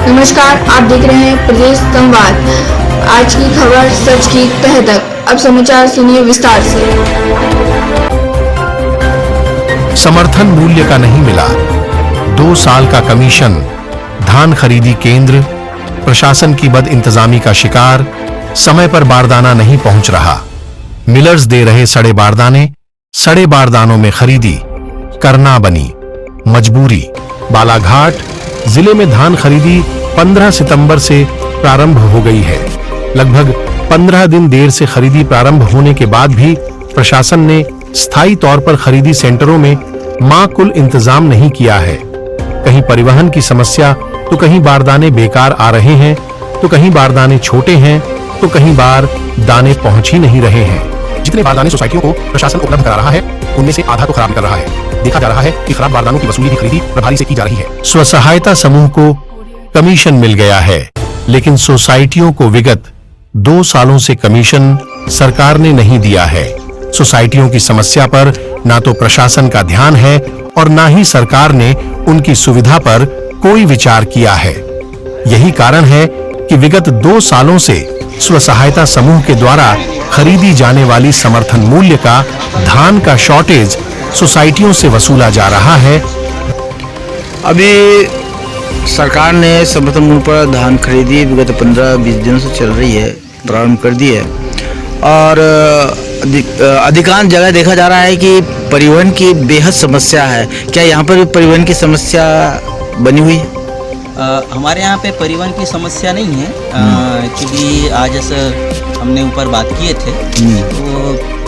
नमस्कार, आप देख रहे हैं प्रदेश संवाद। आज की खबर सच की तह तक। अब समाचार सुनिए विस्तार से। समर्थन मूल्य का नहीं मिला, 2 साल का कमीशन, धान खरीदी केंद्र, प्रशासन की बद इंतजामी का शिकार, समय पर बारदाना नहीं पहुंच रहा, मिलर्स दे रहे सड़े बारदाने, सड़े बारदानों में खरीदी करना बनी मजबूरी। बालाघाट जिले में धान खरीदी 15 सितंबर से प्रारंभ हो गई है। लगभग 15 दिन देर से खरीदी प्रारंभ होने के बाद भी प्रशासन ने स्थायी तौर पर खरीदी सेंटरों में माकूल इंतजाम नहीं किया है। कहीं परिवहन की समस्या, तो कहीं बारदाने बेकार आ रहे हैं, तो कहीं बारदाने छोटे हैं, तो कहीं बार दाने पहुंच ही नहीं रहे हैं। जितने बारदाने सोसाइटियों को प्रशासन उपलब्ध करा रहा है, उनमें से आधा तो खराब कर रहा है। देखा जा रहा है कि खराब बारदानों की वसूली भी खरीदी प्रभारी से की जा रही है। स्व सहायता समूह को कमीशन मिल गया है, लेकिन सोसाइटियों को विगत 2 सालों से कमीशन सरकार ने नहीं दिया है। सोसाइटियों की समस्या पर ना तो प्रशासन का ध्यान है और ना ही सरकार ने उनकी सुविधा पर कोई विचार किया है। यही कारण है कि विगत 2 सालों से स्व सहायता समूह के द्वारा खरीदी जाने वाली समर्थन मूल्य का धान का शॉर्टेज सोसाइटियों से वसूला जा रहा है। अभी सरकार ने समर्थन मूल्य पर धान खरीदी विगत 15-20 दिनों से चल रही है, प्रारंभ कर दी है। और अधिकांश जगह देखा जा रहा है कि परिवहन की बेहद समस्या है। क्या यहाँ पर भी परिवहन की समस्या बनी हुई है? हमारे यहाँ पे परिवहन की समस्या नहीं है, क्योंकि आज जैसे हमने ऊपर बात किए थे तो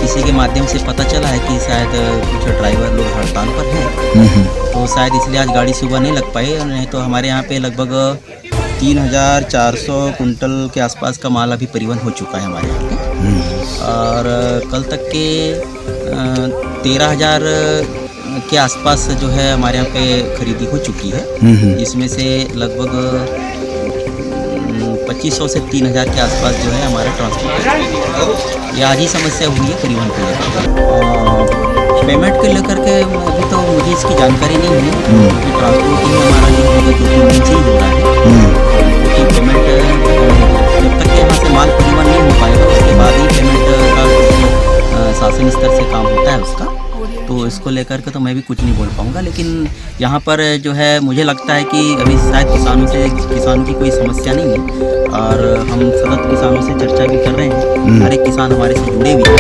किसी के माध्यम से पता चला है कि शायद कुछ ड्राइवर लोग हड़ताल पर हैं, तो शायद इसलिए आज गाड़ी सुबह नहीं लग पाई। नहीं तो हमारे यहाँ पे लगभग 3400 कुंटल के आसपास का माल अभी परिवहन हो चुका है हमारे यहाँ पे। और कल तक के 13,000 के आसपास जो है हमारे यहाँ पे खरीदी हो चुकी है, जिसमें से लगभग 2500 से 3000 के आसपास जो है हमारा ट्रांसपोर्ट। ये आज ही समस्या हुई है परिवहन को लेकर। पेमेंट को लेकर के अभी तो मुझे इसकी जानकारी नहीं है, क्योंकि ट्रांसपोर्ट ही हमारा जो है 2-3 दिन से ही हो रहा है। क्योंकि पेमेंट जब तक यहाँ से माल परिवहन नहीं हो पाएगा, उसके बाद ही पेमेंट का शासन स्तर से काम होता है उसका। तो इसको लेकर के तो मैं भी कुछ नहीं बोल पाऊँगा, लेकिन यहाँ पर जो है मुझे लगता है कि अभी शायद किसानों की कोई समस्या नहीं है। और हम सतत किसानों से चर्चा भी कर रहे हैं, हर एक किसान हमारे से जुड़े हुए हैं।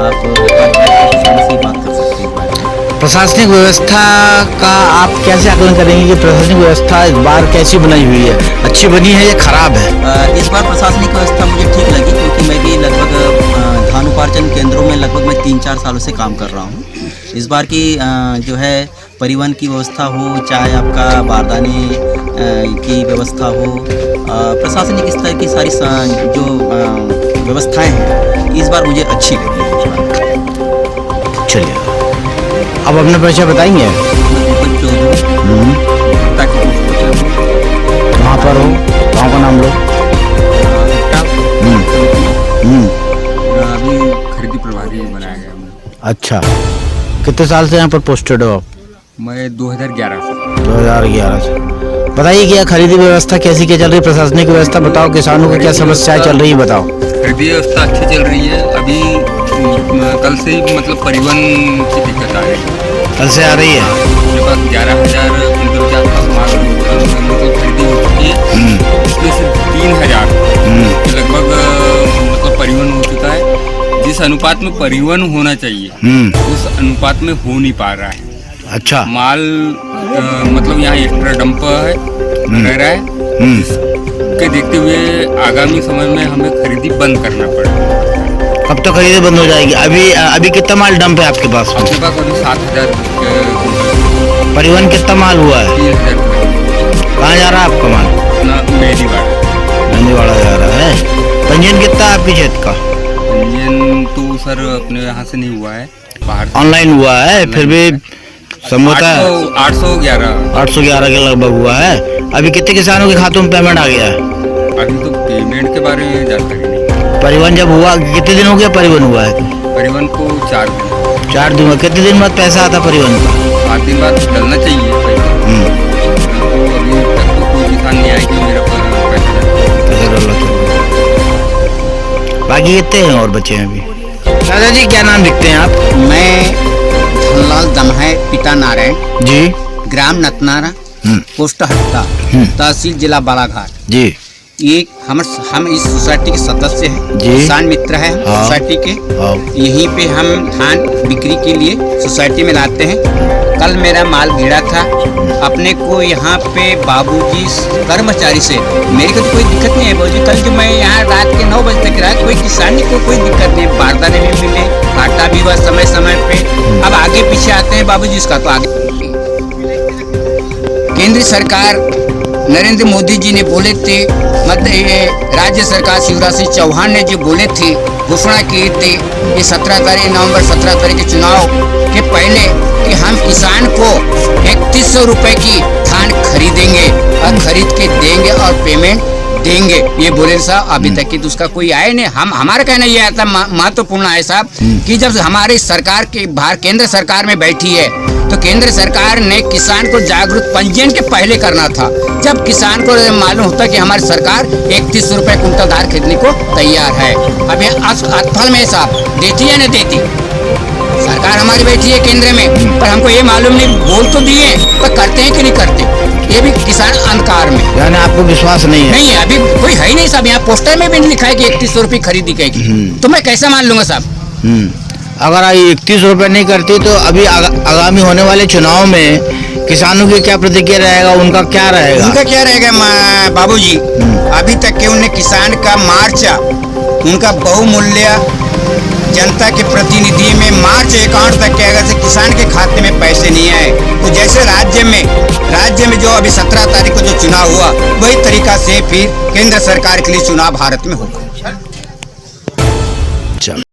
आप किसानों से बात कर सकते हैं। प्रशासनिक व्यवस्था का आप कैसे आकलन करेंगे कि प्रशासनिक व्यवस्था इस बार कैसी बनाई हुई है? अच्छी बनी है या खराब है? इस बार प्रशासनिक व्यवस्था मुझे ठीक लगी, क्योंकि मैं भी लगभग धान उपार्जन केंद्रों में लगभग मैं 3-4 सालों से काम कर रहा हूँ। इस बार की जो है परिवहन की व्यवस्था हो, चाहे आपका बारदाने की व्यवस्था हो, प्रशासनिक स्तर की सारी जो व्यवस्थाएं हैं, इस बार मुझे अच्छी लगी। चलिए, अब अपना परिचय बताएंगे। कहाँ पर हो, गाँव का नाम लो। अभी खरीदी प्रभारी बनाया गया हमने। अच्छा, कितने साल से यहाँ पर पोस्टेड हो आप? मैं 2011 से। 2011 से। बताइए क्या खरीदी व्यवस्था कैसी क्या चल रही है? प्रशासनिक व्यवस्था बताओ, किसानों को क्या समस्याएं चल रही है बताओ। खरीदी व्यवस्था अच्छी चल रही है। अभी कल से ही मतलब परिवहन की दिक्कत आ रही है। कल से आ रही है? मेरे पास 11,000 कुंटल के आसपास माल मतलब खरीदी हो चुकी है। उसमें से 3,000 के लगभग मतलब परिवहन हो चुका है। जिस अनुपात में परिवहन होना चाहिए उस अनुपात में हो नहीं पा रहा है। अच्छा, माल मतलब यहाँ एक्स्ट्रा डंप रह रहा है, जिसके देखते हुए आगामी समय में हमें खरीदी बंद करना पड़ेगा। कब तक खरीदी बंद हो जाएगी? अभी कितना माल डंप है आपके पास? आपके पास अभी 7,000 परिवहन कितना माल हुआ है? 3,000। कहाँ जा रहा है आपका माल? मेहंदीवाड़ा जा रहा है। पंजीयन कितना है आपके खेत का? पंजीयन तो सर अपने यहाँ से नहीं हुआ है, बाहर ऑनलाइन हुआ है। फिर भी समझौता 811 के लगभग हुआ है। अभी कितने किसानों के खातों में पेमेंट आ गया है? अभी तो पेमेंट के बारे में जानकारी नहीं। परिवहन जब हुआ कितने दिन हो गया परिवहन हुआ है? परिवहन को 4 दिन। 4 दिन में कितने दिन बाद पैसा आता परिवहन का? 7 दिन बाद डलना चाहिए। तो अभी तक तो कोई किसान नहीं आया कि बाकी कितने हैं और बच्चे हैं अभी? दादाजी क्या नाम लिखते हैं आप? मैं धनलाल दमहे पिता नारायण, जी ग्राम नतनारा, पोस्ट हट्टा, तहसील जिला बालाघाट। जी एक हम इस सोसाइटी के सदस्य हैं, जी। किसान मित्र हैं हाँ। सोसाइटी के। हाँ। यहीं पे हम धान बिक्री के लिए सोसाइटी में लाते हैं। कल मेरा माल गिरा था, अपने को यहाँ पे बाबूजी कर्मचारी से मेरे को तो कोई दिक्कत नहीं है बाबूजी। कल जो मैं यहाँ रात के 9 बजे तक रहा, कोई किसानी को कोई दिक्कत नहीं, बारदाने भी मिले, आटा भी हुआ समय समय पे। अब आगे पीछे आते हैं बाबूजी, इसका तो आगे केंद्र सरकार नरेंद्र मोदी जी ने बोले थे, मतलब ये राज्य सरकार शिवराज सिंह चौहान ने जो बोले थे, घोषणा किए थे ये 17 तारीख नवंबर 17 तारीख के चुनाव के पहले कि हम किसान को 3100 रुपए की धान खरीदेंगे और खरीद के देंगे और पेमेंट देंगे, ये बोले साहब। अभी तक की तो उसका कोई आया नहीं। हमारा कहना यह आता महत्वपूर्ण है साहब कि जब हमारी सरकार के बाहर केंद्र सरकार में बैठी है, तो केंद्र सरकार ने किसान को जागरूक पंजीयन के पहले करना था। जब किसान को मालूम होता कि हमारी सरकार 3100 रुपए कुंटल दाल खरीदने को तैयार है। अब फल में साहब देती है न देती, सरकार हमारी बैठी है केंद्र में, पर हमको ये मालूम नहीं, बोल तो दिए पर करते हैं कि नहीं करते, ये भी किसान अंधकार में। यानी आपको विश्वास नहीं है? नहीं है, अभी कोई है ही नहीं साहब। यहाँ पोस्टर में भी नहीं लिखा है कि 3100 रुपये खरीदी गई, तो मैं कैसे मान लूंगा साहब? अगर 31 रुपए नहीं करती तो अभी आगामी होने वाले चुनाव में किसानों की क्या प्रतिक्रिया रहेगा, उनका क्या रहेगा? उनका क्या रहेगा बाबूजी? अभी तक के उन्हें किसान का मार्च, उनका बहुमूल्य जनता के प्रतिनिधि में मार्च अकाउंट तक के अगर से किसान के खाते में पैसे नहीं आए, तो जैसे राज्य में जो अभी 17 तारीख को जो चुनाव हुआ, वही तरीका से फिर केंद्र सरकार के लिए चुनाव भारत में होगा।